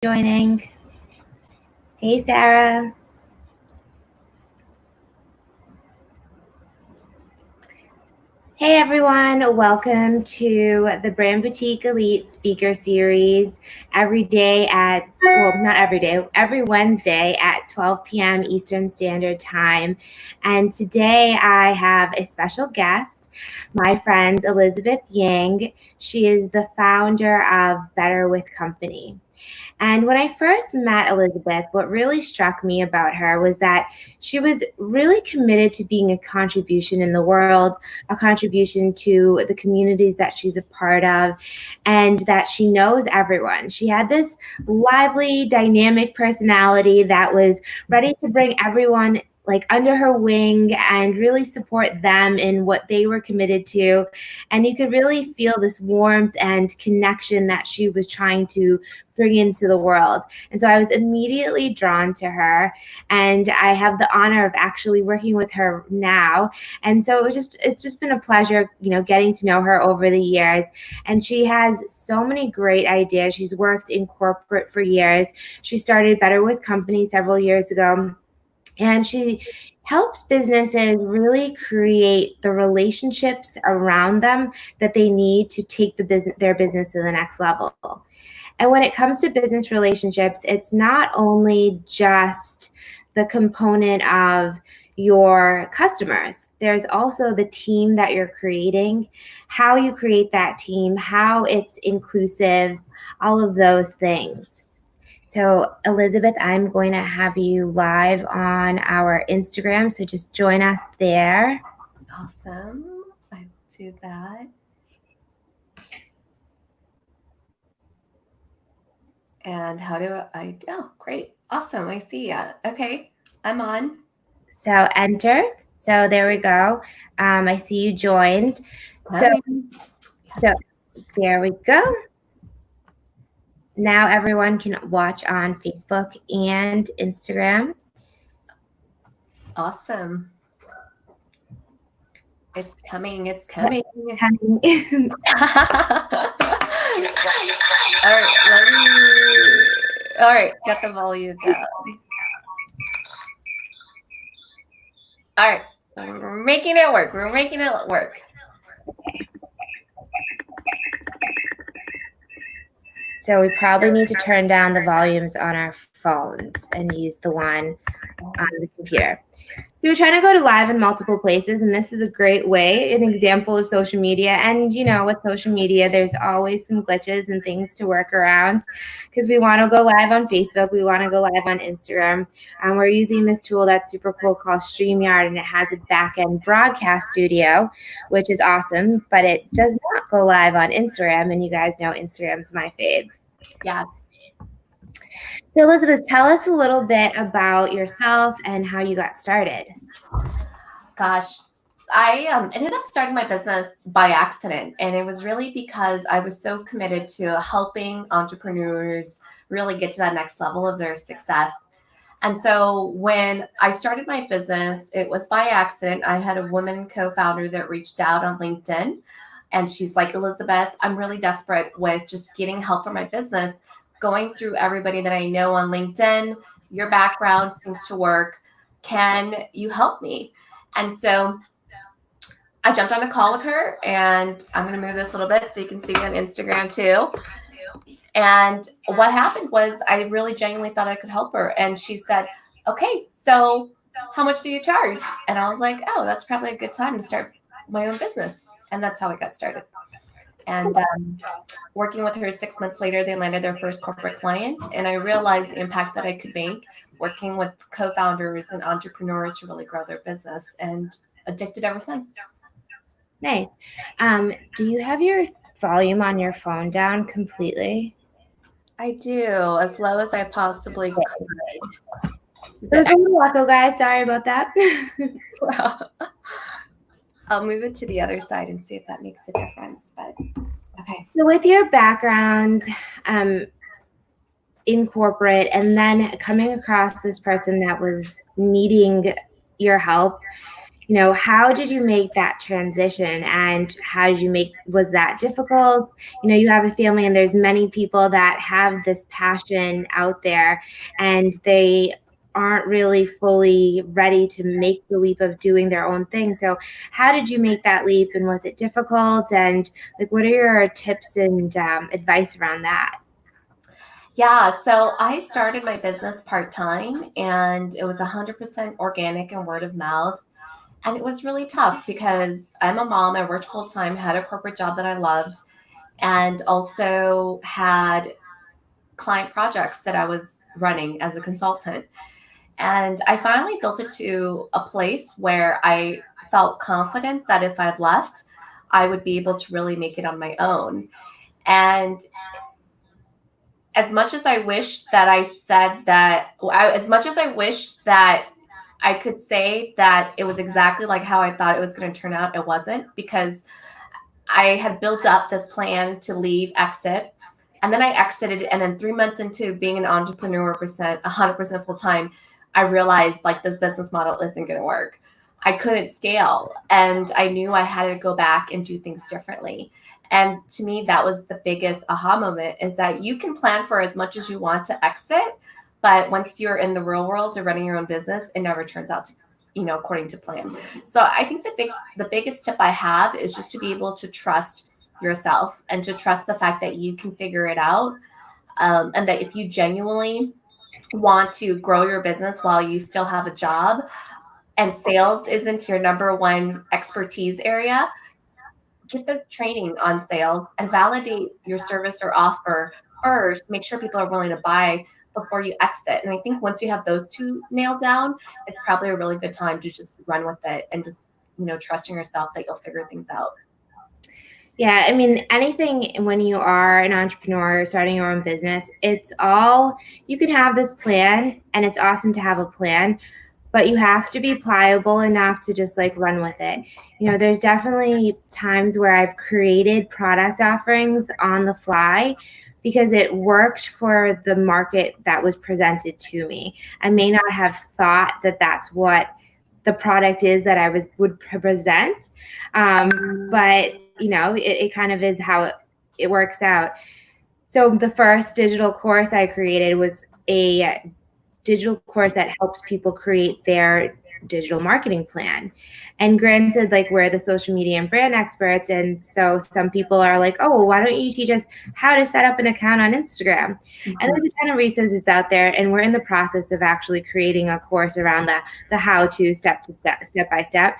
Joining. Hey, Sarah. Hey, everyone. Welcome to the Brand Boutique Elite Speaker Series every Wednesday at 12 p.m. Eastern Standard Time. And today I have a special guest, my friend Elizabeth Yang. She is the founder of Better with Company. And when I first met Elizabeth, what really struck me about her was that she was really committed to being a contribution in the world, a contribution to the communities that she's a part of, and that she knows everyone. She had this lively, dynamic personality that was ready to bring everyone under her wing and really support them in what they were committed to. And you could really feel this warmth and connection that she was trying to bring into the world. And so I was immediately drawn to her, and I have the honor of actually working with her now. And so it's just been a pleasure, getting to know her over the years. And she has so many great ideas. She's worked in corporate for years. She started Better with Company several years ago. And she helps businesses really create the relationships around them that they need to take their business to the next level. And when it comes to business relationships, it's not only just the component of your customers. There's also the team that you're creating, how you create that team, how it's inclusive, all of those things. So, Elizabeth, I'm going to have you live on our Instagram. So just join us there. Awesome. I will do that. And how do oh, great. Awesome. I see ya. Okay. I'm on. So enter. So there we go. I see you joined. So there we go. Now everyone can watch on Facebook and Instagram. Awesome. It's coming. It's coming. All right, got the volume down. All right, we're making it work. We're making it work. So we probably need to turn down the volumes on our phones and use the one on the computer. So we're trying to go to live in multiple places, and this is a great way, an example of social media. And with social media, there's always some glitches and things to work around, because we want to go live on Facebook, we want to go live on Instagram. We're using this tool that's super cool called StreamYard, and it has a back-end broadcast studio, which is awesome, but it does not go live on Instagram, and you guys know Instagram's my fave. Yeah. So Elizabeth, tell us a little bit about yourself and how you got started. Gosh, I ended up starting my business by accident, and it was really because I was so committed to helping entrepreneurs really get to that next level of their success. And so when I started my business, it was by accident. I had a woman co-founder that reached out on LinkedIn, and she's like, Elizabeth, I'm really desperate with just getting help for my business. Going through everybody that I know on LinkedIn, your background seems to work. Can you help me? And so I jumped on a call with her, and I'm going to move this a little bit so you can see me on Instagram too. And what happened was I really genuinely thought I could help her. And she said, okay, so how much do you charge? And I was like, oh, that's probably a good time to start my own business. And that's how I got started. And working with her 6 months later, they landed their first corporate client. And I realized the impact that I could make working with co-founders and entrepreneurs to really grow their business, and addicted ever since. Nice. Do you have your volume on your phone down completely? I do, as low as I possibly could. There's a little echo, guys. Sorry about that. I'll move it to the other side and see if that makes a difference. But okay. So with your background in corporate, and then coming across this person that was needing your help, How did you make that transition, and how did you was that difficult? You have a family, and there's many people that have this passion out there, and they aren't really fully ready to make the leap of doing their own thing. So how did you make that leap, and was it difficult? And like, what are your tips and advice around that? Yeah, so I started my business part-time and it was 100% organic and word of mouth. And it was really tough because I'm a mom. I worked full time, had a corporate job that I loved, and also had client projects that I was running as a consultant. And I finally built it to a place where I felt confident that if I left, I would be able to really make it on my own. And as much as I wish that I said that, as much as I wish that I could say that it was exactly like how I thought it was going to turn out, it wasn't, because I had built up this plan to leave, exit, and then I exited. And then 3 months into being an entrepreneur, 100% full time, I realized like this business model isn't going to work. I couldn't scale, and I knew I had to go back and do things differently. And to me, that was the biggest aha moment, is that you can plan for as much as you want to exit, but once you're in the real world or running your own business, it never turns out to, according to plan. So I think the biggest tip I have is just to be able to trust yourself and to trust the fact that you can figure it out. And that if you genuinely want to grow your business while you still have a job and sales isn't your number one expertise area, get the training on sales and validate your service or offer first. Make sure people are willing to buy before you exit. And I think once you have those two nailed down, it's probably a really good time to just run with it and just, trusting yourself that you'll figure things out. Yeah, I mean, anything when you are an entrepreneur starting your own business, you can have this plan, and it's awesome to have a plan, but you have to be pliable enough to just like run with it. There's definitely times where I've created product offerings on the fly because it worked for the market that was presented to me. I may not have thought that that's what the product is that I would present, but it kind of is how it works out. So the first digital course I created was a digital course that helps people create their digital marketing plan. And granted, like, we're the social media and brand experts, and so some people are like, oh, well, why don't you teach us how to set up an account on Instagram? Mm-hmm. And there's a ton of resources out there, and we're in the process of actually creating a course around the how-to step by step.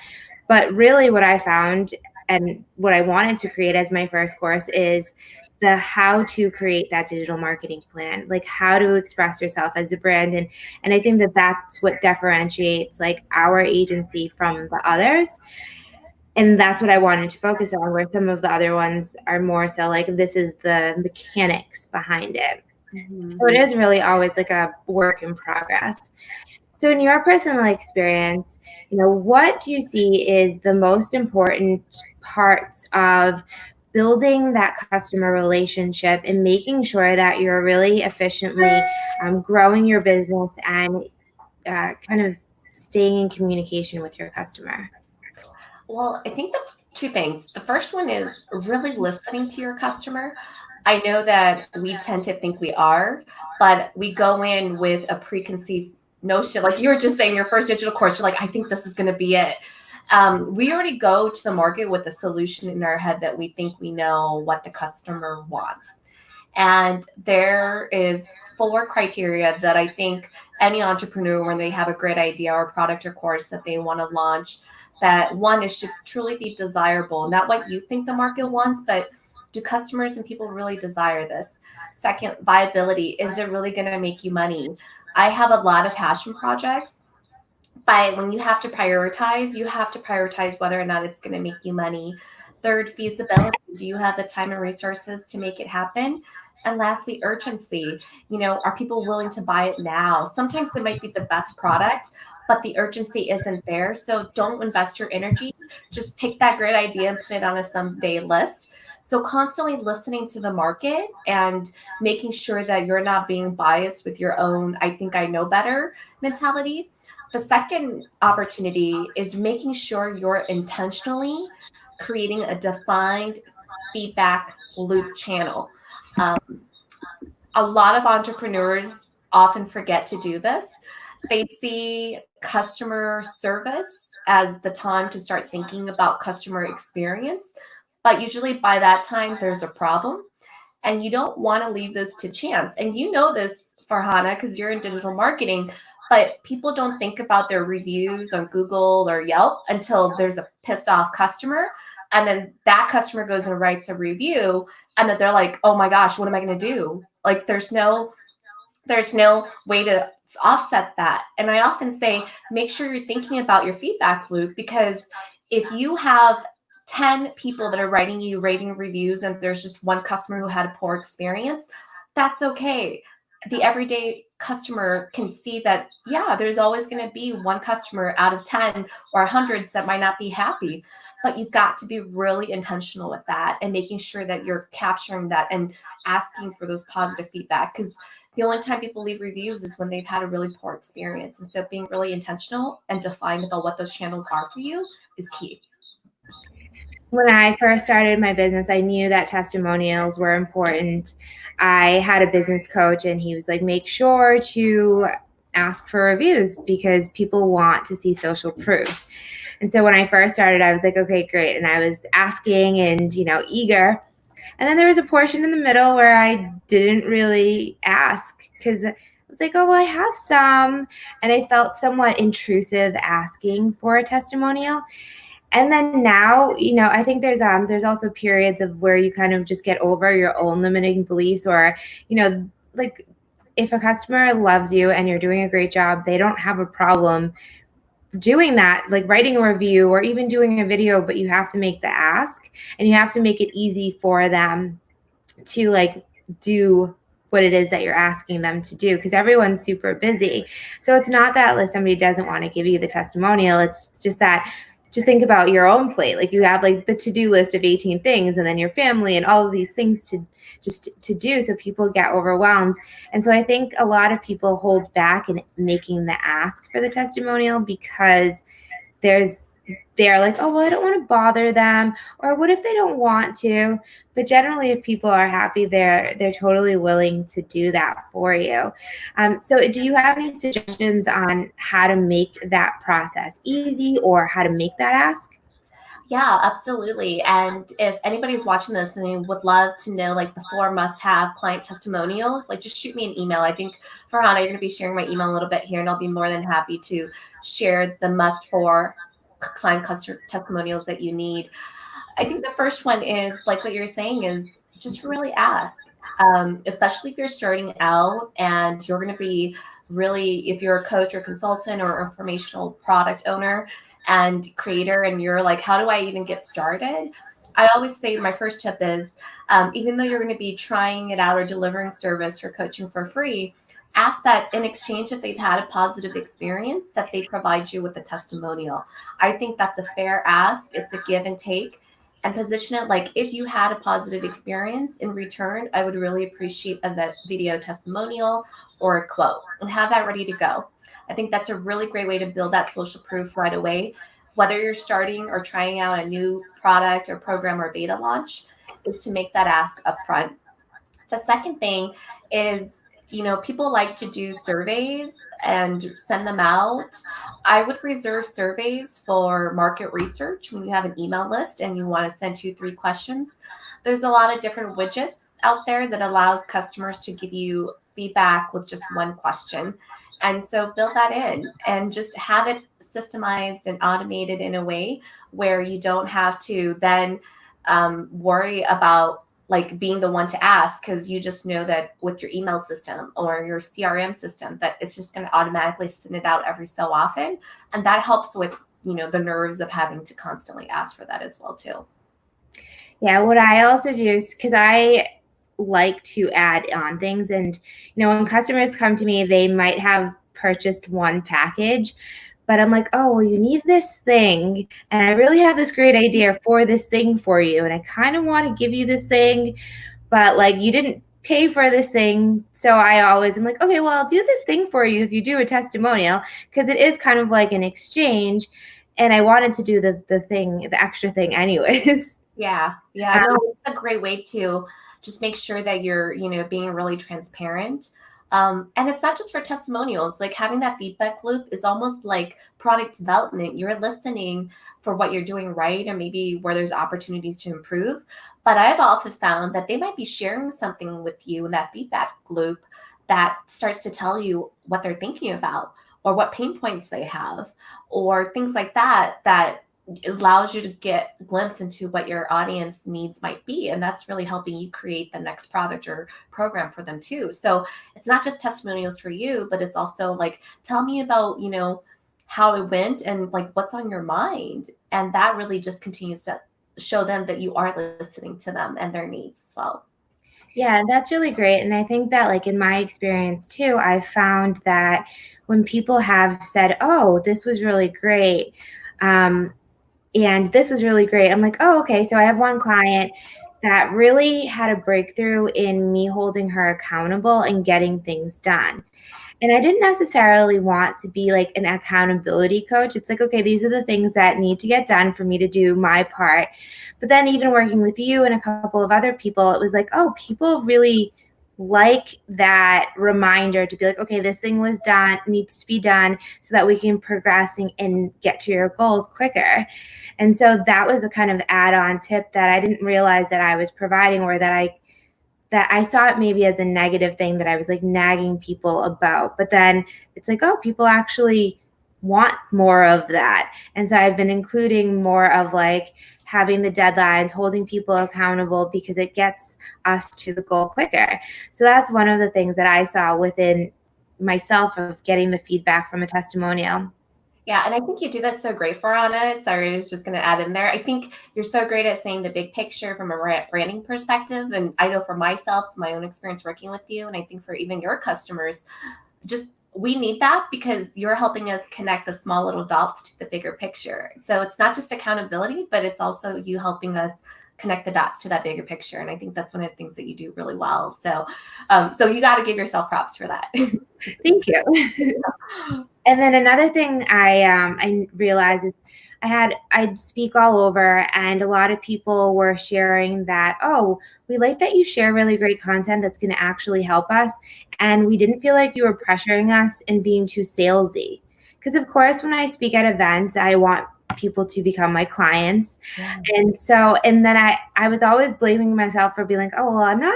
But really what I found and what I wanted to create as my first course is the how to create that digital marketing plan, like how to express yourself as a brand. And I think that that's what differentiates like our agency from the others. And that's what I wanted to focus on, where some of the other ones are more so like, this is the mechanics behind it. Mm-hmm. So it is really always like a work in progress. So in your personal experience, what do you see is the most important parts of building that customer relationship and making sure that you're really efficiently growing your business and kind of staying in communication with your customer? Well, I think the two things. The first one is really listening to your customer. I know that we tend to think we are, but we go in with a preconceived notion. Like you were just saying, your first digital course, you're like, I think this is going to be it. We already go to the market with a solution in our head that we think we know what the customer wants. And there is 4 criteria that I think any entrepreneur, when they have a great idea or product or course that they want to launch, that one, it should truly be desirable, not what you think the market wants, but do customers and people really desire this? Second, viability. Is it really going to make you money? I have a lot of passion projects, but when you have to prioritize whether or not it's going to make you money. Third, feasibility. Do you have the time and resources to make it happen? And lastly, urgency. Are people willing to buy it now? Sometimes it might be the best product, but the urgency isn't there. So don't invest your energy. Just take that great idea and put it on a someday list So constantly listening to the market and making sure that you're not being biased with your own, I think I know better mentality. The second opportunity is making sure you're intentionally creating a defined feedback loop channel. Um, a lot of entrepreneurs often forget to do this. They see customer service as the time to start thinking about customer experience. But usually by that time, there's a problem. And you don't want to leave this to chance. And you know this, Farhana, because you're in digital marketing, but people don't think about their reviews on Google or Yelp until there's a pissed off customer. And then that customer goes and writes a review. And then they're like, oh my gosh, what am I going to do? Like there's no way to offset that. And I often say, make sure you're thinking about your feedback loop, because if you have 10 people that are writing you rating reviews and there's just one customer who had a poor experience, that's okay. The everyday customer can see that, yeah, there's always going to be one customer out of 10 or hundreds that might not be happy. But you've got to be really intentional with that and making sure that you're capturing that and asking for those positive feedback, because the only time people leave reviews is when they've had a really poor experience. And so being really intentional and defined about what those channels are for you is key. When I first started my business, I knew that testimonials were important. I had a business coach, and he was like, make sure to ask for reviews because people want to see social proof. And so when I first started, I was like, okay, great. And I was asking and, eager. And then there was a portion in the middle where I didn't really ask because I was like, oh, well, I have some. And I felt somewhat intrusive asking for a testimonial. And then now, I think there's also periods of where you kind of just get over your own limiting beliefs, or, like if a customer loves you and you're doing a great job, they don't have a problem doing that, like writing a review or even doing a video, but you have to make the ask and you have to make it easy for them to like do what it is that you're asking them to do, because everyone's super busy. So it's not that like somebody doesn't want to give you the testimonial. It's just that, just think about your own plate. Like you have like the to-do list of 18 things and then your family and all of these things to do. So people get overwhelmed. And so I think a lot of people hold back in making the ask for the testimonial because they're like, oh, well, I don't want to bother them. Or what if they don't want to? But generally, if people are happy, they're totally willing to do that for you. So do you have any suggestions on how to make that process easy or how to make that ask? Yeah, absolutely. And if anybody's watching this and they would love to know like the 4 must-have client testimonials, like just shoot me an email. I think, Farhana, you're going to be sharing my email a little bit here, and I'll be more than happy to share the must-for client customer testimonials that you need. I think the first one is like what you're saying is just really ask, especially if you're starting out and you're going to be really, if you're a coach or consultant or informational product owner and creator, and you're like, how do I even get started? I always say my first tip is, even though you're going to be trying it out or delivering service or coaching for free, ask that in exchange if they've had a positive experience that they provide you with a testimonial. I think that's a fair ask. It's a give and take, and position it like, if you had a positive experience in return, I would really appreciate a video testimonial or a quote, and have that ready to go. I think that's a really great way to build that social proof right away, whether you're starting or trying out a new product or program or beta launch, is to make that ask upfront. The second thing is, people like to do surveys and send them out. I would reserve surveys for market research when you have an email list and you want to send 2, 3 questions. There's a lot of different widgets out there that allows customers to give you feedback with just one question. And so build that in and just have it systemized and automated in a way where you don't have to then worry about like being the one to ask, because you just know that with your email system or your CRM system that it's just going to automatically send it out every so often. And that helps with, the nerves of having to constantly ask for that as well too. Yeah, what I also do is, because I like to add on things, and when customers come to me, they might have purchased one package, but I'm like, oh, well, you need this thing. And I really have this great idea for this thing for you. And I kind of want to give you this thing, but like you didn't pay for this thing. So I always am like, okay, well, I'll do this thing for you if you do a testimonial, because it is kind of like an exchange. And I wanted to do the thing, the extra thing anyways. Yeah. Yeah. No, it's a great way to just make sure that you're, being really transparent. And it's not just for testimonials, like having that feedback loop is almost like product development. You're listening for what you're doing right and maybe where there's opportunities to improve. But I've often found that they might be sharing something with you in that feedback loop that starts to tell you what they're thinking about or what pain points they have or things like that, that allows you to get a glimpse into what your audience needs might be. And that's really helping you create the next product or program for them too. So it's not just testimonials for you, but it's also like, tell me about, how it went and like what's on your mind. And that really just continues to show them that you are listening to them and their needs as well. Yeah, that's really great. And I think that, like, in my experience too, I found that when people have said, oh, this was really great, um, and this was really great, I'm like, oh, okay. So I have one client that really had a breakthrough in me holding her accountable and getting things done. And I didn't necessarily want to be like an accountability coach. It's like, okay, these are the things that need to get done for me to do my part. But then even working with you and a couple of other people, it was like, oh, people really like that reminder to be like, okay, this thing was done, needs to be done so that we can progress and get to your goals quicker. And so that was a kind of add-on tip that I didn't realize that I was providing, or that I saw it maybe as a negative thing that I was like nagging people about. But then it's like, oh, people actually want more of that. And so I've been including more of like having the deadlines, holding people accountable, because it gets us to the goal quicker. So that's one of the things that I saw within myself of getting the feedback from a testimonial. Yeah, and I think you do that so great for Anna. Sorry, I was just going to add in there. I think you're so great at seeing the big picture from a branding perspective. And I know for myself, my own experience working with you, and I think for even your customers, just we need that because you're helping us connect the small little dots to the bigger picture. So it's not just accountability, but it's also you helping us connect the dots to that bigger picture. And I think that's one of the things that you do really well. So you got to give yourself props for that. Thank you. And then another thing I realized is I'd speak all over, and a lot of people were sharing that, oh, we like that you share really great content that's going to actually help us, and we didn't feel like you were pressuring us and being too salesy. Because of course, when I speak at events, I want people to become my clients, Yeah. and then I was always blaming myself for being like, oh, well, I'm not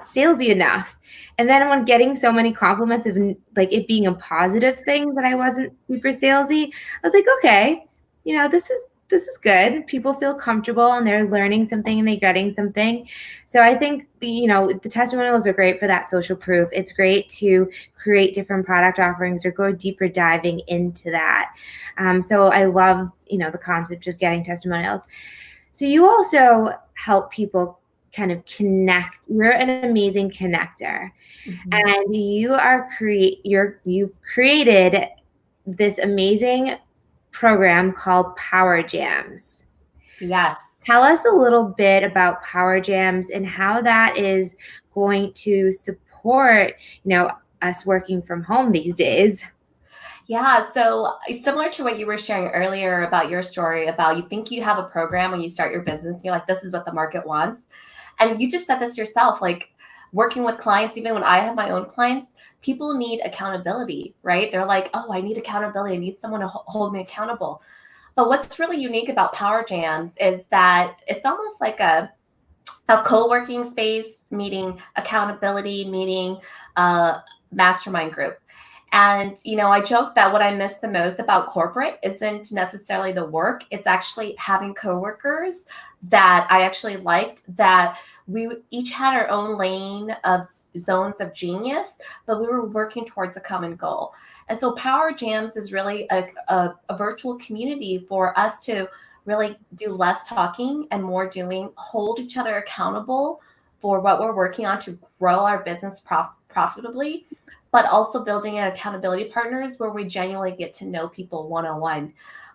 salesy enough. And then when getting so many compliments of like it being a positive thing that I wasn't super salesy, I was like, okay, this is good. People feel comfortable and they're learning something and they're getting something. So I think the testimonials are great for that social proof. It's great to create different product offerings or go deeper diving into that. So I love the concept of getting testimonials. So you also help people kind of connect. You're an amazing connector, Mhm. and you've created this amazing program called Power Jams. Yes. Tell us a little bit about Power Jams and how that is going to support, us working from home these days. Yeah, so similar to what you were sharing earlier about your story about you think you have a program when you start your business, you're like, this is what the market wants. And you just said this yourself, like working with clients, even when I have my own clients, people need accountability, right? They're like, oh, I need accountability. I need someone to hold me accountable. But what's really unique about Power Jams is that it's almost like a co-working space meeting accountability meeting mastermind group. And I joke that what I miss the most about corporate isn't necessarily the work, it's actually having coworkers that I actually liked, that we each had our own lane of zones of genius, but we were working towards a common goal. And so Power Jams is really a virtual community for us to really do less talking and more doing, hold each other accountable for what we're working on to grow our business profitably, but also building accountability partners where we genuinely get to know people one-on-one.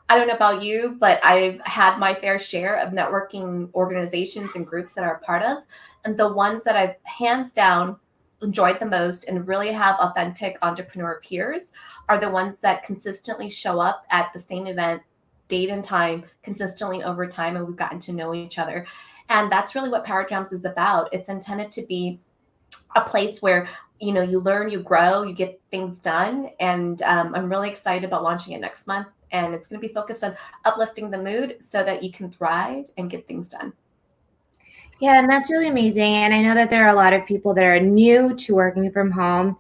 I don't know about you, but I've had my fair share of networking organizations and groups that I'm a part of. And the ones that I've hands down enjoyed the most and really have authentic entrepreneur peers are the ones that consistently show up at the same event, date and time, consistently over time, and we've gotten to know each other. And that's really what Power Jams is about. It's intended to be a place where you learn, you grow, you get things done. And I'm really excited about launching it next month. And it's going to be focused on uplifting the mood so that you can thrive and get things done. Yeah, and that's really amazing. And I know that there are a lot of people that are new to working from home,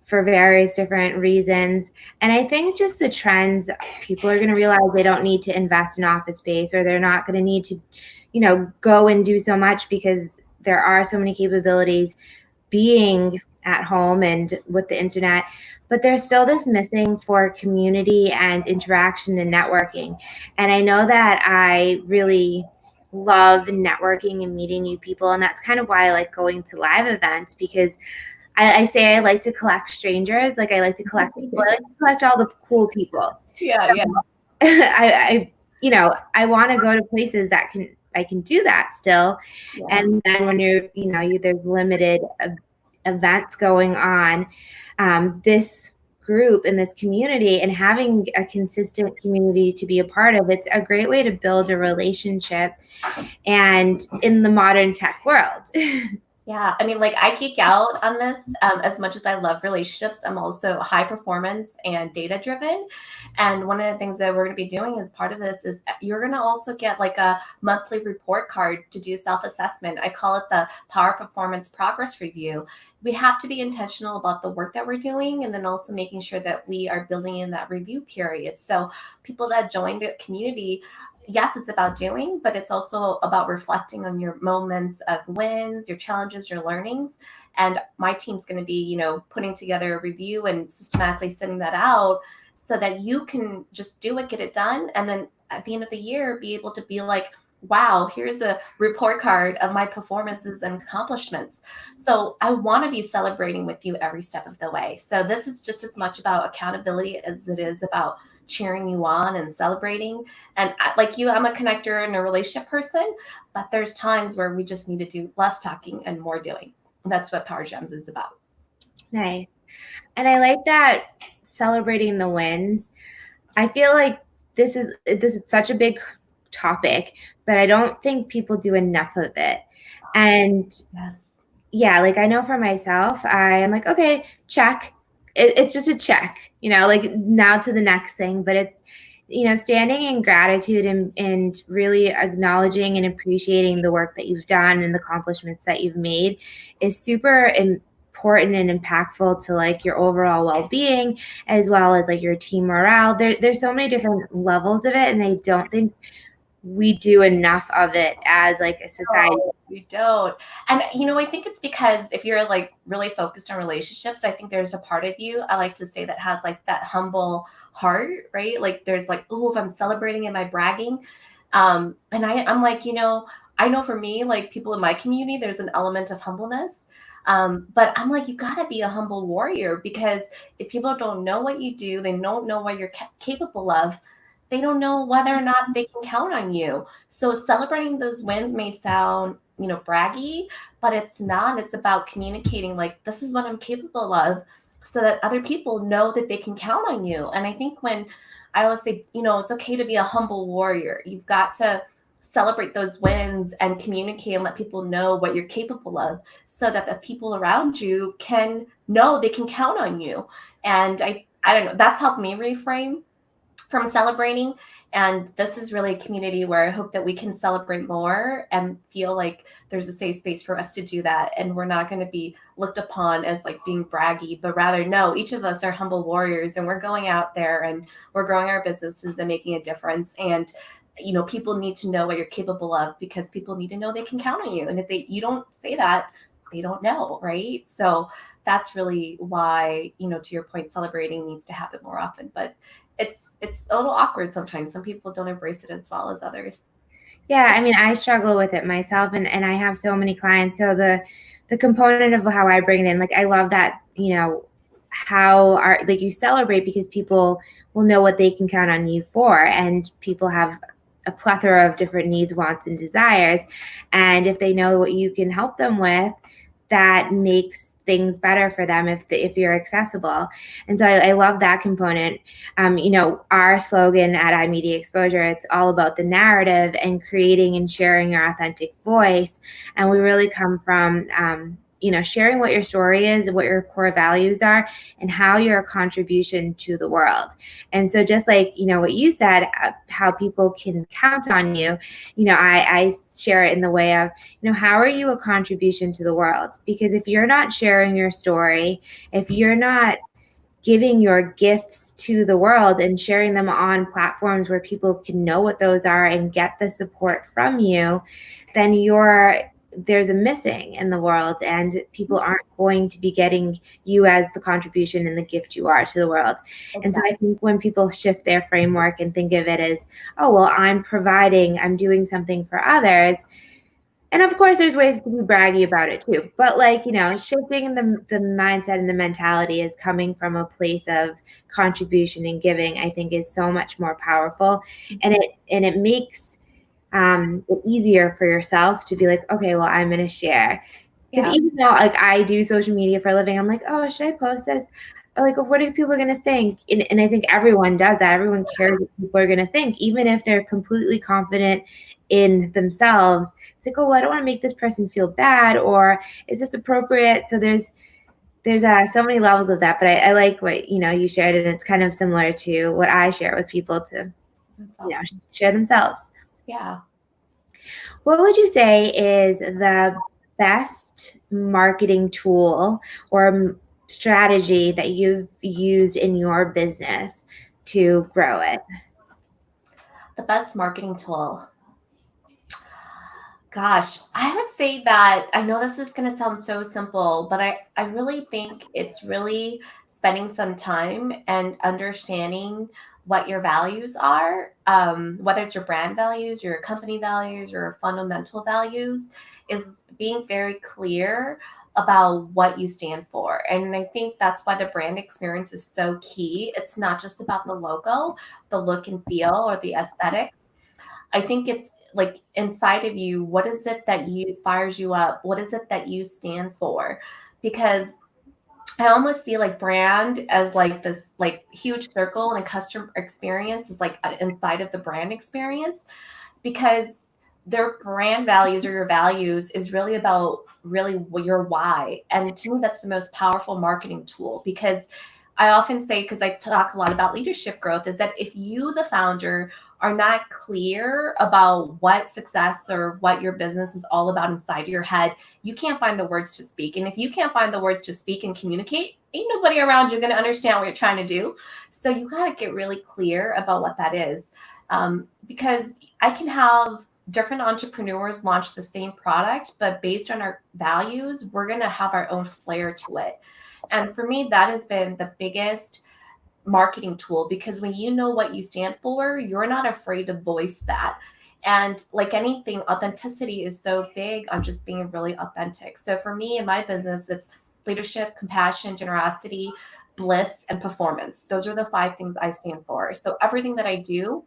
for various different reasons. And I think just the trends, people are going to realize they don't need to invest in office space, or they're not going to need to, go and do so much because there are so many capabilities being at home and with the internet. But there's still this missing for community and interaction and networking. And I know that I really love networking and meeting new people. And that's kind of why I like going to live events, because I say I like to collect strangers. Like I like to collect people. I like to collect all the cool people. Yeah, So yeah. I want to go to places that I can do that still. Yeah. And then when there's limited events going on, this group and this community and having a consistent community to be a part of, it's a great way to build a relationship and in the modern tech world. Yeah, I mean, like I geek out on this as much as I love relationships. I'm also high performance and data driven. And one of the things that we're going to be doing as part of this is you're going to also get like a monthly report card to do self assessment. I call it the Power Performance Progress Review. We have to be intentional about the work that we're doing and then also making sure that we are building in that review period. So people that join the community, yes, it's about doing, but it's also about reflecting on your moments of wins, your challenges, your learnings. And my team's going to be, putting together a review and systematically sending that out so that you can just do it, get it done. And then at the end of the year, be able to be like, wow, here's a report card of my performances and accomplishments. So I want to be celebrating with you every step of the way. So this is just as much about accountability as it is about cheering you on and celebrating. And like you, I'm a connector and a relationship person, but there's times where we just need to do less talking and more doing. And that's what Power Gems is about. Nice. And I like that celebrating the wins. I feel like this is such a big topic, but I don't think people do enough of it. And Yes. yeah, like I know for myself, I am like, okay, check. It's just a check, like now to the next thing. But it's, standing in gratitude and really acknowledging and appreciating the work that you've done and the accomplishments that you've made is super important and impactful to like your overall well-being, as well as like your team morale. There's so many different levels of it, and I don't think we do enough of it as like a society. Oh, we don't. And I think it's because if you're like really focused on relationships, I think there's a part of you, I like to say, that has like that humble heart, right? Like there's like, oh, if I'm celebrating, am I bragging? And I'm like, I know for me, like people in my community, there's an element of humbleness. But I'm like, you gotta be a humble warrior, because if people don't know what you do, they don't know what you're capable of, they don't know whether or not they can count on you. So celebrating those wins may sound, braggy, but it's not. It's about communicating like, this is what I'm capable of, so that other people know that they can count on you. And I think when I always say, it's okay to be a humble warrior, you've got to celebrate those wins and communicate and let people know what you're capable of, so that the people around you can know they can count on you. And I don't know, that's helped me reframe from celebrating. And this is really a community where I hope that we can celebrate more and feel like there's a safe space for us to do that. And we're not going to be looked upon as like being braggy, but rather, no, each of us are humble warriors, and we're going out there and we're growing our businesses and making a difference. And people need to know what you're capable of, because people need to know they can count on you. And if you don't say that, they don't know, right? So that's really why, to your point, celebrating needs to happen more often. But it's a little awkward sometimes. Some people don't embrace it as well as others. Yeah, I mean, I struggle with it myself, and I have so many clients. So the component of how I bring it in, like I love that how are, like, you celebrate because people will know what they can count on you for, and people have a plethora of different needs, wants, and desires, and if they know what you can help them with, that makes things better for them if you're accessible. And so I love that component. Our slogan at iMedia Exposure, it's all about the narrative and creating and sharing your authentic voice, and we really come from sharing what your story is, what your core values are, and how you're a contribution to the world. And so just like, what you said, how people can count on you, I share it in the way of, how are you a contribution to the world? Because if you're not sharing your story, if you're not giving your gifts to the world and sharing them on platforms where people can know what those are and get the support from you, then there's a missing in the world, and people aren't going to be getting you as the contribution and the gift you are to the world. Exactly. And so I think when people shift their framework and think of it as, oh, well, I'm doing something for others. And of course, there's ways to be braggy about it too. But shifting the mindset and the mentality is coming from a place of contribution and giving, I think, is so much more powerful. And it makes it easier for yourself to be like, okay, well, I'm going to share. Because even though I do social media for a living, I'm like, oh, should I post this? Or what are people going to think? And I think everyone does that. Everyone cares what people are going to think, even if they're completely confident in themselves. It's like, oh, well, I don't want to make this person feel bad, or is this appropriate? So there's so many levels of that, but I like what you shared, and it's kind of similar to what I share with people to share themselves. Yeah. What would you say is the best marketing tool or strategy that you've used in your business to grow it? The best marketing tool. Gosh, I would say that, I know this is going to sound so simple, but I really think it's really spending some time and understanding what your values are, whether it's your brand values, your company values, your fundamental values, is being very clear about what you stand for. And I think that's why the brand experience is so key. It's not just about the logo, the look and feel, or the aesthetics. I think it's like inside of you, what is it that fires you up? What is it that you stand for? Because I almost see brand as this huge circle, and a customer experience is inside of the brand experience, because their brand values or your values is really about your why. And to me, that's the most powerful marketing tool, because I often say, because I talk a lot about leadership growth, is that if you, the founder, are not clear about what success or what your business is all about inside of your head, you can't find the words to speak. And if you can't find the words to speak and communicate, ain't nobody around you going to understand what you're trying to do. So you got to get really clear about what that is. Because I can have different entrepreneurs launch the same product, but based on our values, we're going to have our own flair to it. And for me, that has been the biggest marketing tool, because when you know what you stand for, you're not afraid to voice that. And like anything, authenticity is so big on just being really authentic. So for me in my business, it's leadership, compassion, generosity, bliss, and performance. Those are the 5 things I stand for. So everything that I do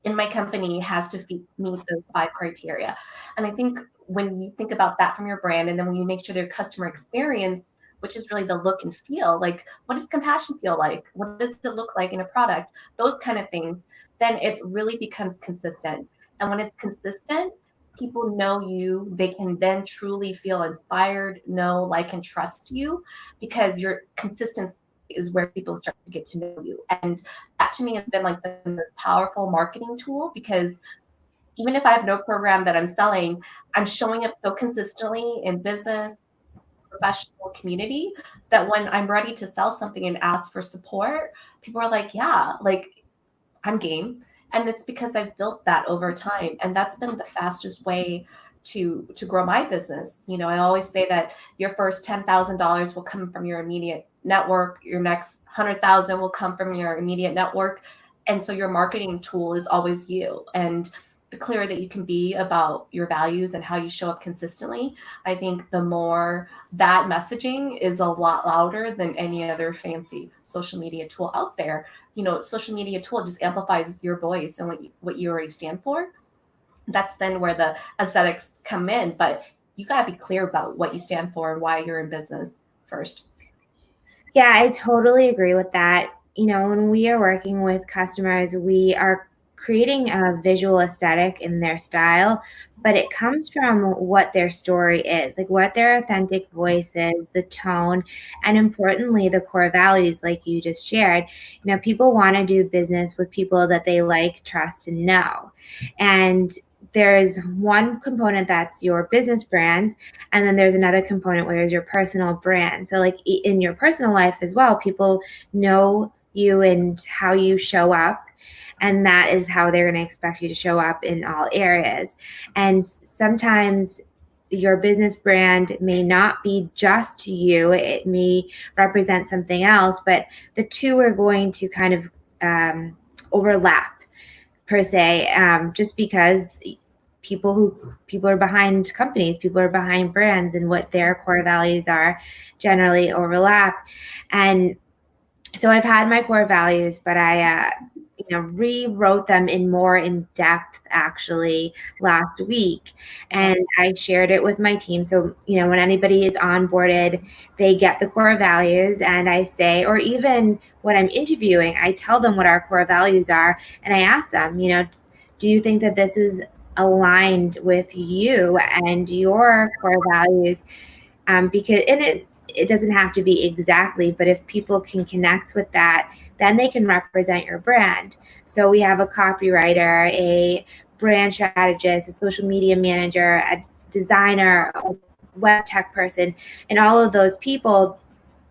in my company has to meet those 5 criteria. And I think when you think about that from your brand, and then when you make sure their customer experience, which is really the look and feel, what does compassion feel like? What does it look like in a product? Those kind of things, then it really becomes consistent. And when it's consistent, people know you. They can then truly feel inspired, know, like, and trust you, because your consistency is where people start to get to know you. And that to me has been the most powerful marketing tool, because even if I have no program that I'm selling, I'm showing up so consistently in business, professional community, that when I'm ready to sell something and ask for support, people are like, yeah, I'm game. And it's because I've built that over time. And that's been the fastest way to grow my business. I always say that your first $10,000 will come from your immediate network. Your next 100,000 will come from your immediate network. And so your marketing tool is always you. And the clearer that you can be about your values and how you show up consistently, I think the more that messaging is a lot louder than any other fancy social media tool out there. Social media tool just amplifies your voice and what you already stand for. That's then where the aesthetics come in. But you got to be clear about what you stand for and why you're in business first. Yeah, I totally agree with that. When we are working with customers, we are creating a visual aesthetic in their style, but it comes from what their story is, like what their authentic voice is, the tone, and importantly, the core values, like you just shared. People want to do business with people that they like, trust, and know. And there's one component that's your business brand, and then there's another component where it's your personal brand. So like in your personal life as well, people know you and how you show up, and that is how they're going to expect you to show up in all areas. And sometimes your business brand may not be just you, it may represent something else, but the two are going to kind of overlap per se, just because people are behind companies, people are behind brands, and what their core values are generally overlap. And so I've had my core values, but I rewrote them in more in depth actually last week, and I shared it with my team. So when anybody is onboarded, they get the core values, and I say, or even when I'm interviewing, I tell them what our core values are, and I ask them, do you think that this is aligned with you and your core values? Because it doesn't have to be exactly, but if people can connect with that, then they can represent your brand. So we have a copywriter, a brand strategist, a social media manager, a designer, a web tech person, and all of those people,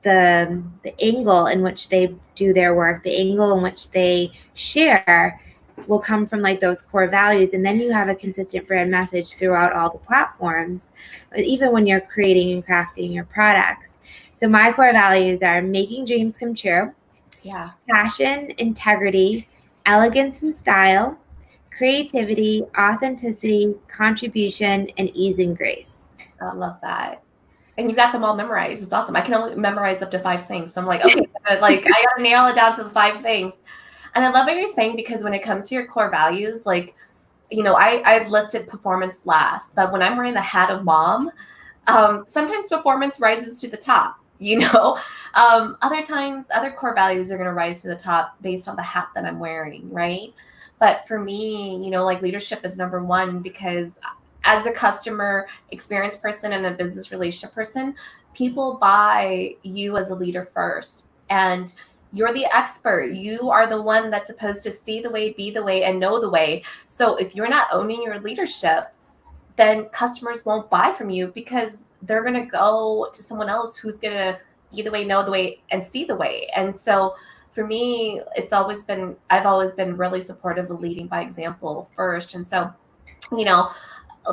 the angle in which they do their work, the angle in which they share will come from like those core values. And then you have a consistent brand message throughout all the platforms, even when you're creating and crafting your products. So my core values are making dreams come true, Yeah. passion, integrity, elegance and style, creativity, authenticity, contribution, and ease and grace. I love that. And you got them all memorized. It's awesome. I can only memorize up to 5 things. So I'm like, okay, like I gotta nail it down to the 5 things. And I love what you're saying, because when it comes to your core values, like, I listed performance last, but when I'm wearing the hat of mom, sometimes performance rises to the top. Other times, other core values are going to rise to the top based on the hat that I'm wearing, right? But for me, like leadership is number one, because as a customer experience person and a business relationship person, people buy you as a leader first. And you're the expert. You are the one that's supposed to see the way, be the way, and know the way. So if you're not owning your leadership, then customers won't buy from you, because they're going to go to someone else who's going to be the way, know the way, and see the way. And so for me, I've always been really supportive of leading by example first. And so,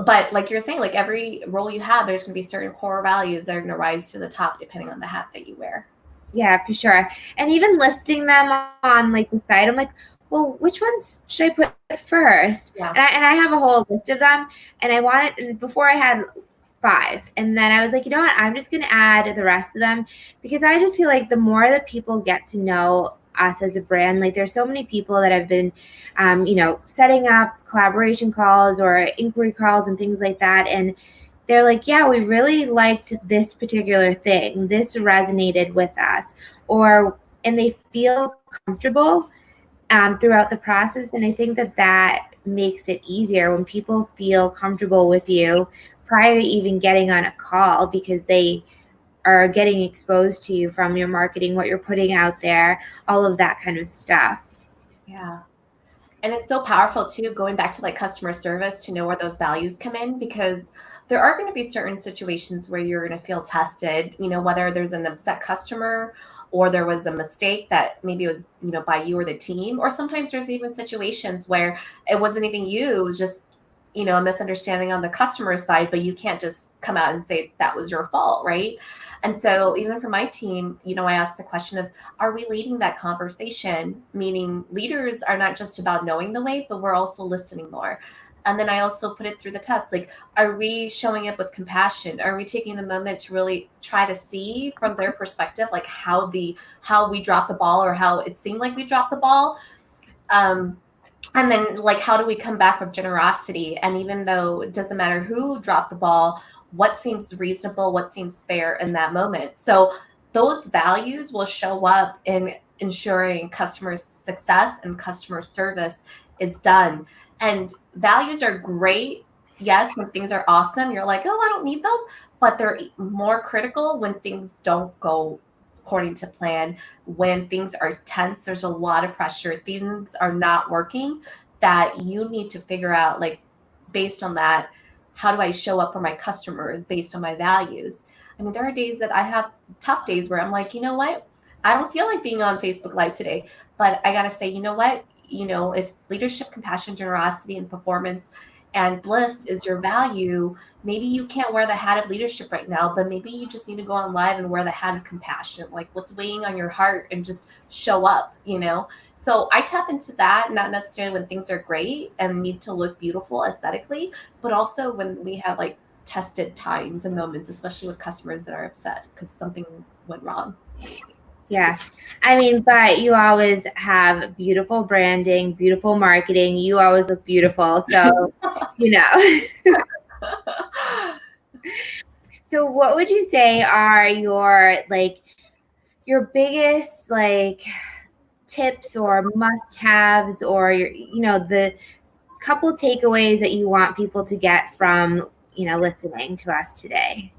but like you're saying, like every role you have, there's going to be certain core values that are going to rise to the top depending on the hat that you wear. Yeah, for sure. And even listing them on like the site, I'm like, well, which ones should I put first? Yeah. And I have a whole list of them, and I wanted, and before I had 5, and then I was like, you know what? I'm just going to add the rest of them, because I just feel like the more that people get to know us as a brand, like there's so many people that have been, setting up collaboration calls or inquiry calls and things like that, and they're like, yeah, we really liked this particular thing. This resonated with us. And they feel comfortable throughout the process. And I think that makes it easier when people feel comfortable with you prior to even getting on a call, because they are getting exposed to you from your marketing, what you're putting out there, all of that kind of stuff. Yeah. And it's so powerful too, going back to like customer service, to know where those values come in, because there are going to be certain situations where you're going to feel tested, whether there's an upset customer or there was a mistake that maybe it was, by you or the team, or sometimes there's even situations where it wasn't even you, it was just, a misunderstanding on the customer side, but you can't just come out and say that was your fault, right? And so even for my team, I asked the question of, are we leading that conversation? Meaning leaders are not just about knowing the way, but we're also listening more. And then I also put it through the test. Like, are we showing up with compassion? Are we taking the moment to really try to see from their perspective, like how we dropped the ball, or how it seemed like we dropped the ball? And then, like, how do we come back with generosity? And even though it doesn't matter who dropped the ball, what seems reasonable, what seems fair in that moment? So those values will show up in ensuring customer success and customer service is done. And values are great. Yes, when things are awesome, you're like, oh, I don't need them. But they're more critical when things don't go according to plan, when things are tense, there's a lot of pressure, things are not working, that you need to figure out, like, based on that, how do I show up for my customers based on my values? I mean, there are days that I have tough days where I'm like, you know what? I don't feel like being on Facebook Live today, but I got to say, you know what? If leadership, compassion, generosity, and performance and bliss is your value, maybe you can't wear the hat of leadership right now, but maybe you just need to go on live and wear the hat of compassion, like what's weighing on your heart, and just show up. So I tap into that, not necessarily when things are great and need to look beautiful aesthetically, but also when we have like tested times and moments, especially with customers that are upset because something went wrong. Yeah. I mean, but you always have beautiful branding, beautiful marketing. You always look beautiful. So, you know. So what would you say are your biggest tips or must-haves, or the couple takeaways that you want people to get from, listening to us today?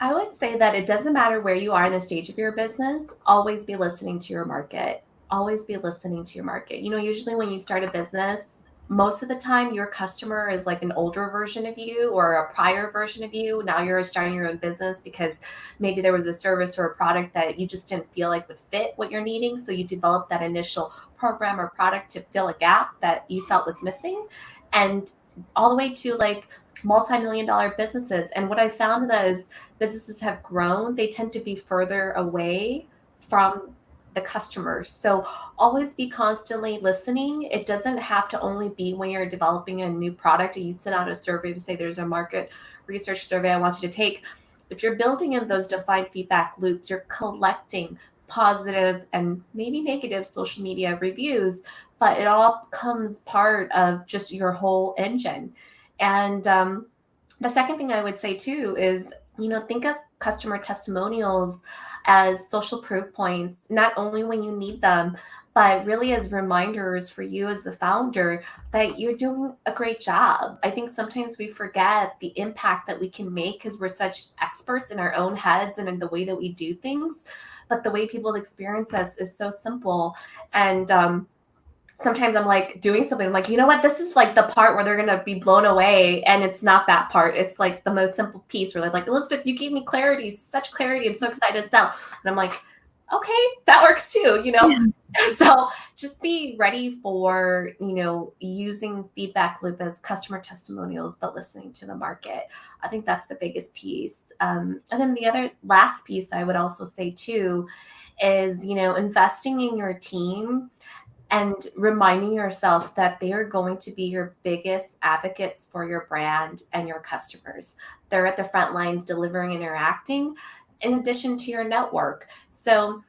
I would say that it doesn't matter where you are in the stage of your business, always be listening to your market. Always be listening to your market. Usually when you start a business, most of the time your customer is like an older version of you or a prior version of you. Now you're starting your own business because maybe there was a service or a product that you just didn't feel like would fit what you're needing. So you developed that initial program or product to fill a gap that you felt was missing. And all the way to like multi-million dollar businesses. And what I found that is businesses have grown, they tend to be further away from the customers. So always be constantly listening. It doesn't have to only be when you're developing a new product and you send out a survey to say there's a market research survey I want you to take. If you're building in those defined feedback loops, you're collecting positive and maybe negative social media reviews, but it all becomes part of just your whole engine. And the second thing I would say too is, think of customer testimonials as social proof points, not only when you need them, but really as reminders for you as the founder that you're doing a great job. I think sometimes we forget the impact that we can make because we're such experts in our own heads and in the way that we do things. But the way people experience us is so simple. And sometimes I'm like doing something, I'm like, you know what? This is like the part where they're going to be blown away. And it's not that part. It's like the most simple piece where they're like, Elizabeth, you gave me clarity, such clarity. I'm so excited to sell. And I'm like, okay, that works too. So just be ready for, using feedback loop as customer testimonials, but listening to the market. I think that's the biggest piece. And then the other last piece I would also say too is, investing in your team and reminding yourself that they are going to be your biggest advocates for your brand and your customers. They're at the front lines delivering and interacting in addition to your network. So,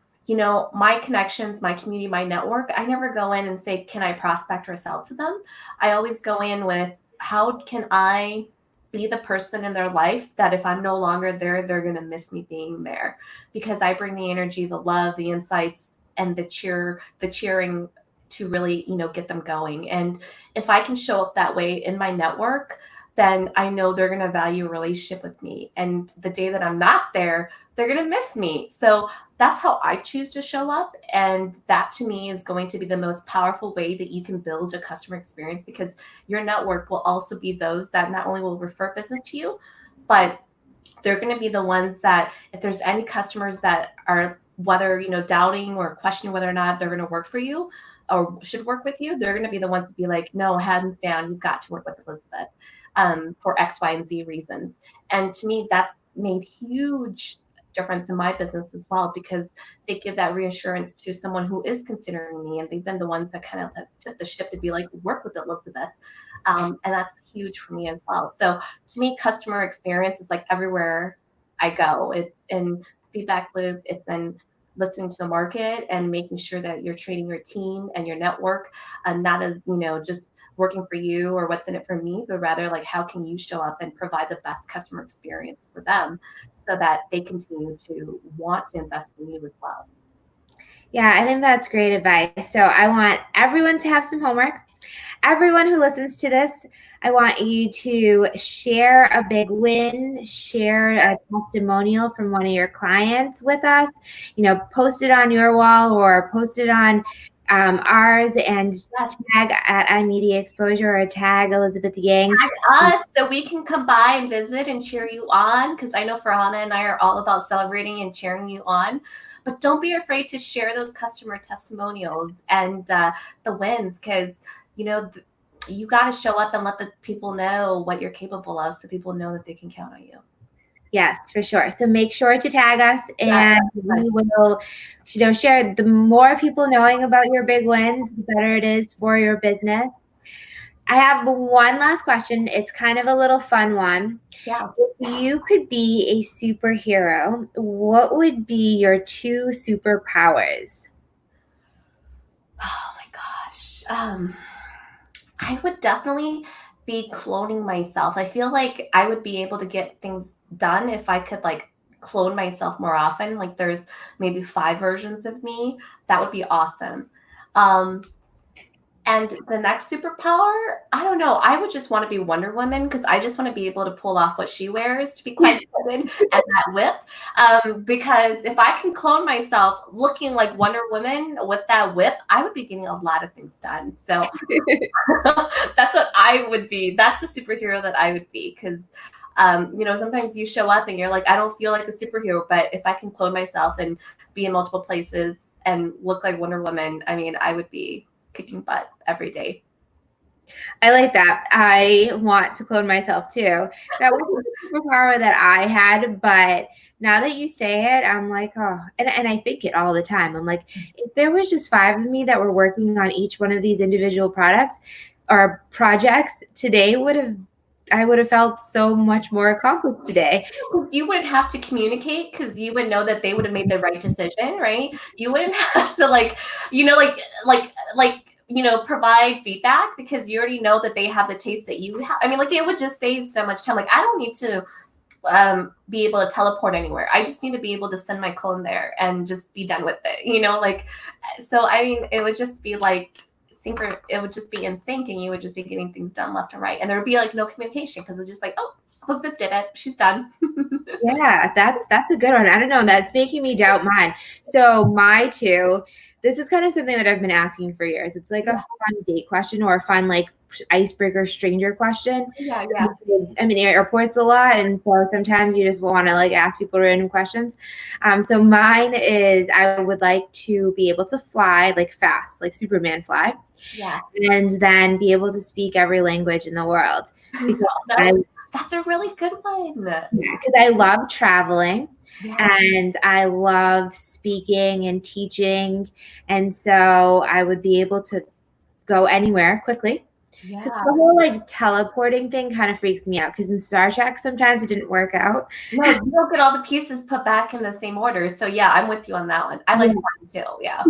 my connections, my community, my network, I never go in and say, can I prospect or sell to them? I always go in with, how can I be the person in their life that if I'm no longer there, they're going to miss me being there, because I bring the energy, the love, the insights, and the cheering to really, get them going. And if I can show up that way in my network, then I know they're going to value a relationship with me. And the day that I'm not there, they're going to miss me. So that's how I choose to show up. And that to me is going to be the most powerful way that you can build a customer experience, because your network will also be those that not only will refer business to you, but they're going to be the ones that if there's any customers that are whether, doubting or questioning whether or not they're going to work for you or should work with you, they're going to be the ones to be like, no, hands down, you've got to work with Elizabeth for X, Y, and Z reasons. And to me, that's made huge difference in my business as well, because they give that reassurance to someone who is considering me, and they've been the ones that kind of took the ship to be like, work with Elizabeth. And that's huge for me as well. So to me, customer experience is like everywhere I go. It's in feedback loop, it's in listening to the market and making sure that you're treating your team and your network, and not as, just working for you or what's in it for me, but rather like how can you show up and provide the best customer experience for them so that they continue to want to invest in you as well. Yeah, I think that's great advice. So I want everyone to have some homework. Everyone who listens to this, I want you to share a big win, share a testimonial from one of your clients with us, post it on your wall or post it on ours, and tag at iMedia Exposure or tag Elizabeth Yang. Tag us so we can come by and visit and cheer you on, because I know Farhana and I are all about celebrating and cheering you on. But don't be afraid to share those customer testimonials and the wins, because you got to show up and let the people know what you're capable of, so people know that they can count on you. Yes, for sure. So make sure to tag us, and we will, share. The more people knowing about your big wins, the better it is for your business. I have one last question. It's kind of a little fun one. Yeah. If you could be a superhero, what would be your 2 superpowers? Oh my gosh. I would definitely be cloning myself. I feel like I would be able to get things done if I could like clone myself more often. Like there's maybe 5 versions of me. That would be awesome. And the next superpower, I don't know. I would just want to be Wonder Woman, because I just want to be able to pull off what she wears, to be quite good, and that whip. Because if I can clone myself looking like Wonder Woman with that whip, I would be getting a lot of things done. So that's what I would be. That's the superhero that I would be, because sometimes you show up and you're like, I don't feel like a superhero, but if I can clone myself and be in multiple places and look like Wonder Woman, I mean, I would be kicking butt every day. I like that. I want to clone myself too. That was a superpower that I had, but now that you say it, I'm like, oh, and I think it all the time. I'm like, if there was just 5 of me that were working on each one of these individual products or projects, today I would have felt so much more accomplished today. You wouldn't have to communicate, because you would know that they would have made the right decision, right? You wouldn't have to provide feedback, because you already know that they have the taste that you have. I mean, like, it would just save so much time. Like, I don't need to be able to teleport anywhere. I just need to be able to send my clone there and just be done with it, so I mean, it would just be like it would just be in sync, and you would just be getting things done left and right, and there would be like no communication, because it's just like, oh, Elizabeth did it, she's done. Yeah, that's a good one. I don't know, that's making me doubt mine. So my 2, this is kind of something that I've been asking for years. It's like a fun date question, or a fun like icebreaker stranger question. Yeah. I'm in airports a lot, and so sometimes you just want to like ask people random questions. So mine is, I would like to be able to fly like fast, like Superman fly. Yeah. And then be able to speak every language in the world. Because that's a really good one. Yeah, because I love traveling. Yeah. And I love speaking and teaching. And so I would be able to go anywhere quickly. Yeah. The whole like teleporting thing kind of freaks me out, because in Star Trek sometimes it didn't work out. No, you don't get all the pieces put back in the same order. So yeah, I'm with you on that one. I like that too. Yeah.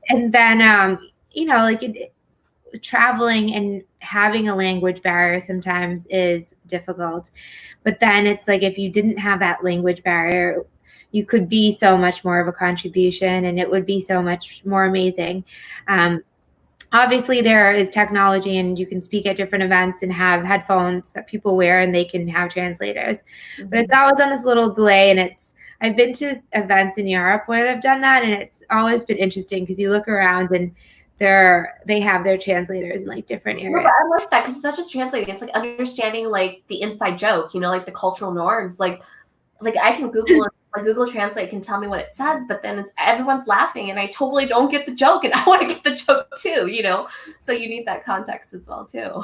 and then traveling and having a language barrier sometimes is difficult. But then it's like, if you didn't have that language barrier, you could be so much more of a contribution, and it would be so much more amazing. Obviously, there is technology, and you can speak at different events and have headphones that people wear, and they can have translators. Mm-hmm. But it's always on this little delay, and I've been to events in Europe where they've done that, and it's always been interesting, because you look around and they have their translators in like different areas. I like that, because it's not just translating; it's like understanding like the inside joke, like the cultural norms. Like I can Google like Google Translate can tell me what it says, but then everyone's laughing and I totally don't get the joke and I want to get the joke too, So you need that context as well too.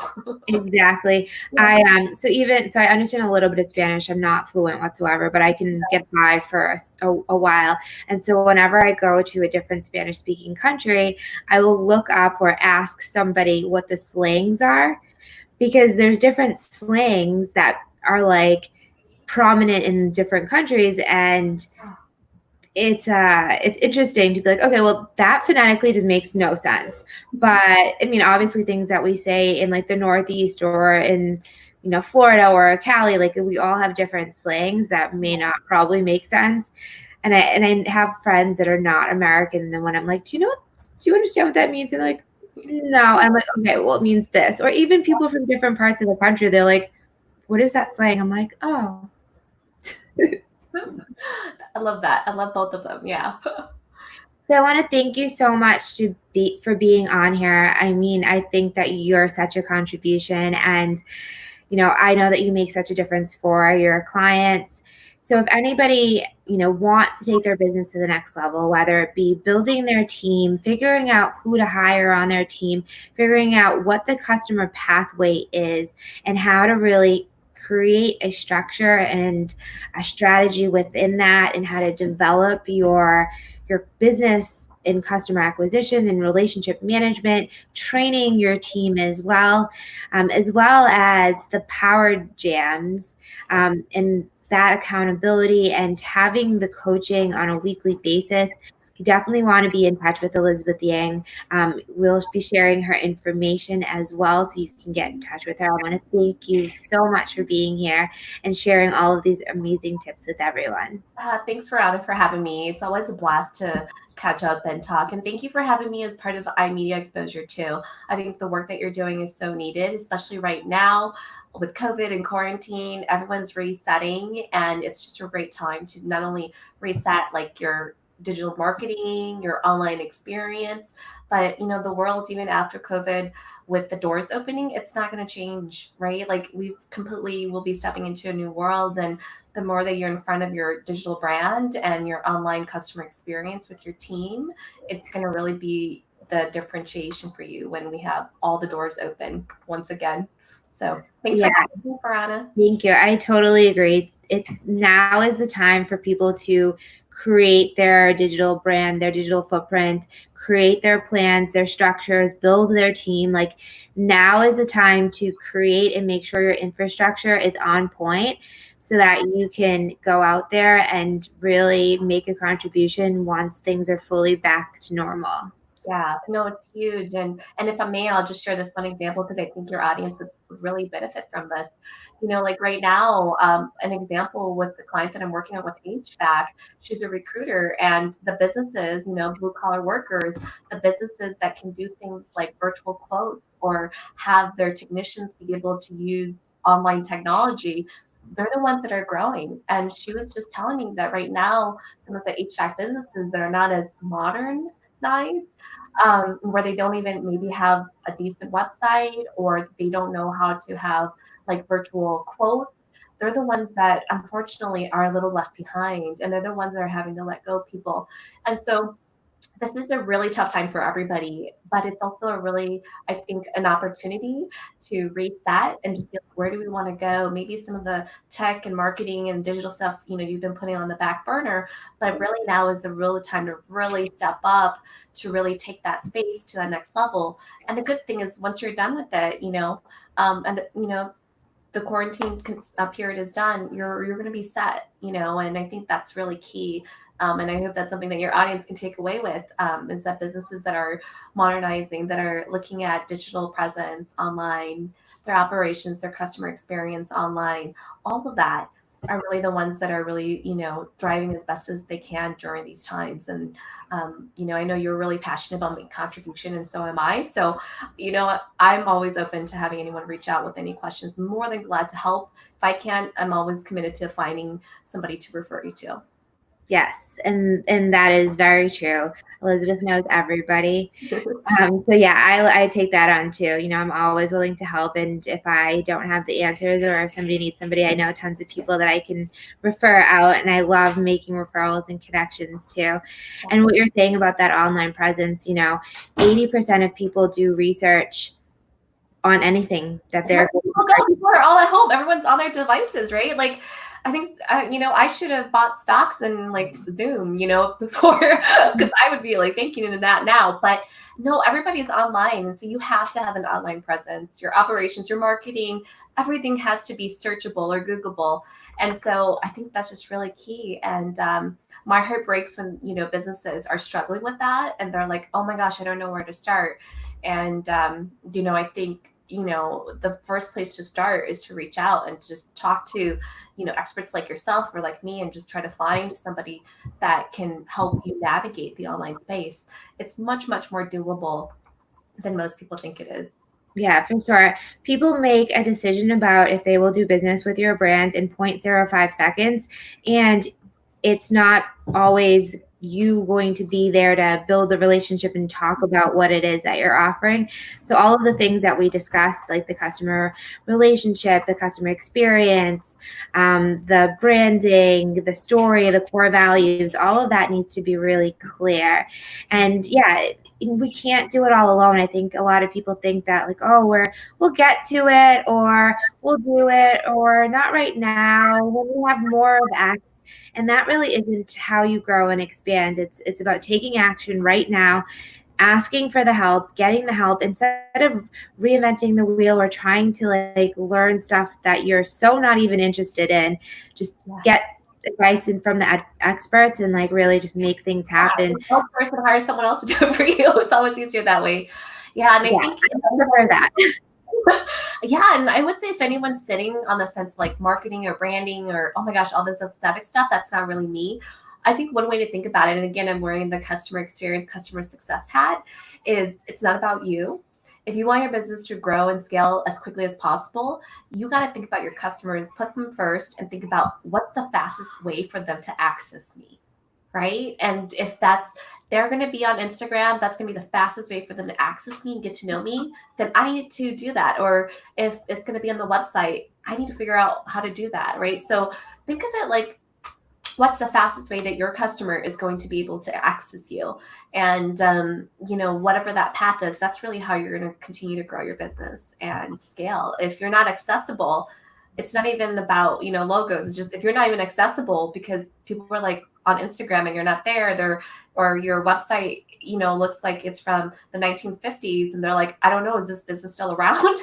Exactly. Yeah. So I understand a little bit of Spanish. I'm not fluent whatsoever, but I can get by for a while. And so whenever I go to a different Spanish speaking country, I will look up or ask somebody what the slangs are, because there's different slangs that are like prominent in different countries. And it's interesting to be like, okay, well, that phonetically just makes no sense. But I mean, obviously things that we say in like the Northeast or in, Florida or Cali, like we all have different slangs that may not probably make sense. And I have friends that are not American, and then when I'm like, do you understand what that means? And they're like, no. I'm like, okay, well, it means this. Or even people from different parts of the country, they're like, what is that slang? I'm like, oh. I love that. I love both of them. Yeah. So I want to thank you so much for being on here. I mean, I think that you're such a contribution, and I know that you make such a difference for your clients. So if anybody, wants to take their business to the next level, whether it be building their team, figuring out who to hire on their team, figuring out what the customer pathway is, and how to really create a structure and a strategy within that, and how to develop your business in customer acquisition and relationship management, training your team as well as the power jams, and that accountability and having the coaching on a weekly basis. You definitely want to be in touch with Elizabeth Yang. We'll be sharing her information as well, so you can get in touch with her. I want to thank you so much for being here and sharing all of these amazing tips with everyone. Thanks, Verona, for having me. It's always a blast to catch up and talk. And thank you for having me as part of iMedia Exposure too. I think the work that you're doing is so needed, especially right now with COVID and quarantine. Everyone's resetting, and it's just a great time to not only reset like your digital marketing, your online experience, but the world, even after COVID, with the doors opening, it's not going to change, right? Like we completely will be stepping into a new world, and the more that you're in front of your digital brand and your online customer experience with your team, it's going to really be the differentiation for you when we have all the doors open once again. So thanks for having me, Verona. Thank you. I totally agree. Now is the time for people to create their digital brand, their digital footprint, create their plans, their structures, build their team. Like now is the time to create and make sure your infrastructure is on point, so that you can go out there and really make a contribution once things are fully back to normal. Yeah, no, it's huge. And if I may, I'll just share this one example because I think your audience would really benefit from this. Like right now, an example with the client that I'm working on with HVAC, she's a recruiter, and the businesses, blue collar workers, the businesses that can do things like virtual quotes or have their technicians be able to use online technology, they're the ones that are growing. And she was just telling me that right now, some of the HVAC businesses that are not as modernized, where they don't even maybe have a decent website, or they don't know how to have like virtual quotes. They're the ones that unfortunately are a little left behind, and they're the ones that are having to let go of people. And so this is a really tough time for everybody, but it's also a really, I think, an opportunity to reset and just be like, where do we want to go? Maybe some of the tech and marketing and digital stuff, you've been putting on the back burner, but really now is the real time to really step up, to really take that space to the next level. And the good thing is once you're done with it, the quarantine period is done, you're going to be set, and I think that's really key. And I hope that's something that your audience can take away with, is that businesses that are modernizing, that are looking at digital presence online, their operations, their customer experience online, all of that are really the ones that are really, thriving as best as they can during these times. And, I know you're really passionate about making contribution, and so am I. So, I'm always open to having anyone reach out with any questions. I'm more than glad to help. If I can, I'm always committed to finding somebody to refer you to. Yes, and that is very true. Elizabeth knows everybody. So yeah, I take that on too. I'm always willing to help, and if I don't have the answers or if somebody needs somebody, I know tons of people that I can refer out, and I love making referrals and connections too. And what you're saying about that online presence, 80% of people do research on anything that they're People are all at home. Everyone's on their devices, right? Like, I think I should have bought stocks in like Zoom, before, because I would be like thinking into that now. But no, everybody's online, and so you have to have an online presence. Your operations, your marketing, everything has to be searchable or Googleable. And so I think that's just really key. And my heart breaks when businesses are struggling with that, and they're like, "Oh my gosh, I don't know where to start." And I think the first place to start is to reach out and just talk to experts like yourself or like me, and just try to find somebody that can help you navigate the online space. It's much more doable than most people think it is. Yeah, for sure. People make a decision about if they will do business with your brand in 0.05 seconds, and it's not always you going to be there to build the relationship and talk about what it is that you're offering. So all of the things that we discussed, like the customer relationship, the customer experience, the branding, the story, the core values, all of that needs to be really clear. And yeah, we can't do it all alone. I think a lot of people think that like, oh, we'll get to it, or we'll do it, or not right now, when we have more of X. And that really isn't how you grow and expand. It's about taking action right now, asking for the help, getting the help, instead of reinventing the wheel or trying to like learn stuff that you're so not even interested in. Just get advice from the experts and like really just make things happen. One person hire someone else to do it for you. It's always easier that way. Yeah, and I think I prefer that. Yeah, and I would say if anyone's sitting on the fence, like marketing or branding or oh my gosh, all this aesthetic stuff, that's not really me. I think one way to think about it, and again, I'm wearing the customer experience, customer success hat, is it's not about you. If you want your business to grow and scale as quickly as possible, you got to think about your customers, put them first, and think about what's the fastest way for them to access me, right? And if they're going to be on Instagram, that's going to be the fastest way for them to access me and get to know me, then I need to do that. Or if it's going to be on the website, I need to figure out how to do that, right? So think of it like, what's the fastest way that your customer is going to be able to access you? And, whatever that path is, that's really how you're going to continue to grow your business and scale. If you're not accessible, it's not even about, logos. It's just, if you're not even accessible because people are like on Instagram and you're not there, or your website, looks like it's from the 1950s and they're like, I don't know, is this business still around?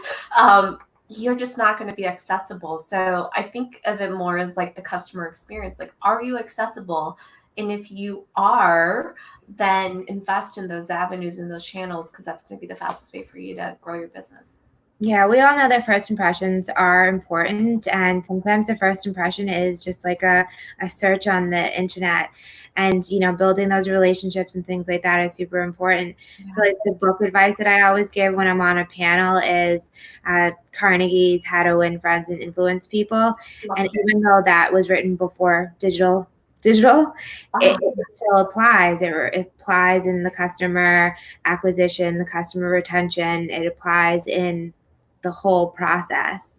You're just not going to be accessible. So I think of it more as like the customer experience. Like, are you accessible? And if you are, then invest in those avenues and those channels, because that's going to be the fastest way for you to grow your business. Yeah, we all know that first impressions are important, and sometimes the first impression is just like a search on the internet. And building those relationships and things like that is super important. So like the book advice that I always give when I'm on a panel is Carnegie's How to Win Friends and Influence People. And even though that was written before digital, it still applies. It applies in the customer acquisition, the customer retention. It applies in the whole process.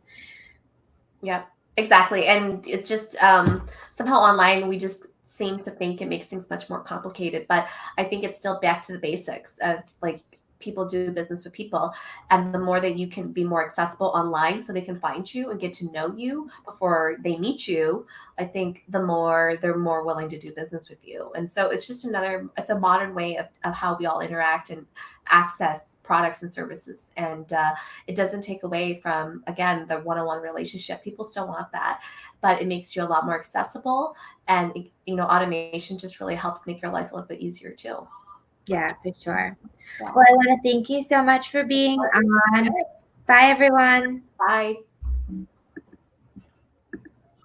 Yeah, exactly. And it just somehow online, we just seem to think it makes things much more complicated. But I think it's still back to the basics of like, people do business with people. And the more that you can be more accessible online so they can find you and get to know you before they meet you, I think the more they're more willing to do business with you. And so it's just it's a modern way of how we all interact and access products and services. And it doesn't take away from, again, the one-on-one relationship. People still want that, but it makes you a lot more accessible. And, automation just really helps make your life a little bit easier too. Yeah, for sure. Well, I want to thank you so much for being on. Bye, everyone. Bye.